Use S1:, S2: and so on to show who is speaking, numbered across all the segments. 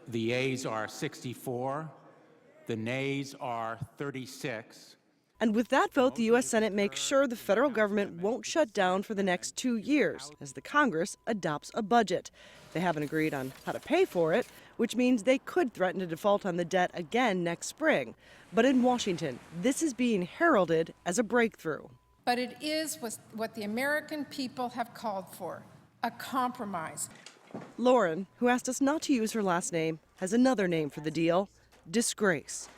S1: The yeas are 64. The nays are 36.
S2: And with that vote, the U.S. Senate makes sure the federal government won't shut down for the next 2 years as the Congress adopts a budget. They haven't agreed on how to pay for it, which means they could threaten to default on the debt again next spring. But in Washington, this is being heralded as a breakthrough.
S3: But it is what the American people have called for, a compromise.
S2: Lauren, who asked us not to use her last name, has another name for the deal: disgrace.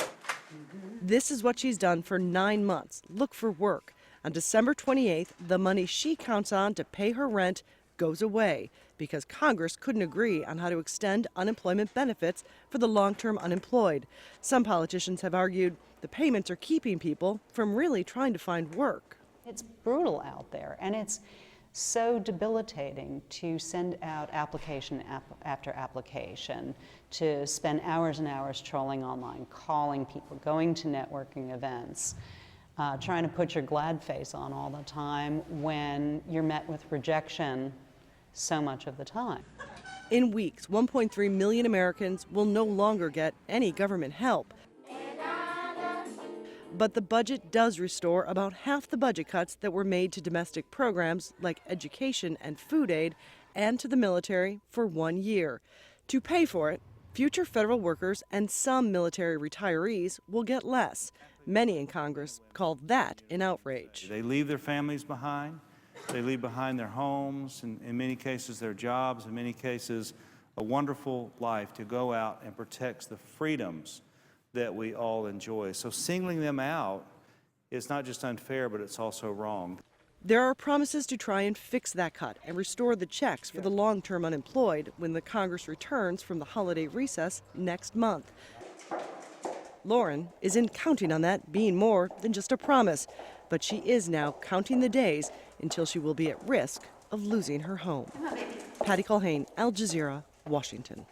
S2: This is what she's done for 9 months. Look for work. On December 28th, the money she counts on to pay her rent goes away because Congress couldn't agree on how to extend unemployment benefits for the long-term unemployed. Some politicians have argued the payments are keeping people from really trying to find work.
S4: It's brutal out there, and it's so debilitating to send out application after application, to spend hours and hours trolling online, calling people, going to networking events, trying to put your glad face on all the time when you're met with rejection so much of the time.
S2: In weeks, 1.3 million Americans will no longer get any government help. But the budget does restore about half the budget cuts that were made to domestic programs like education and food aid and to the military for 1 year. To pay for it, future federal workers and some military retirees will get less. Many in Congress call that an outrage.
S5: They leave their families behind. They leave behind their homes, and in many cases their jobs, in many cases a wonderful life to go out and protect the freedoms that we all enjoy. So singling them out is not just unfair, but it's also wrong.
S2: There are promises to try and fix that cut and restore the checks for the long-term unemployed when the Congress returns from the holiday recess next month. Lauren isn't counting on that being more than just a promise, but she is now counting the days until she will be at risk of losing her home. Patty Culhane, Al Jazeera, Washington.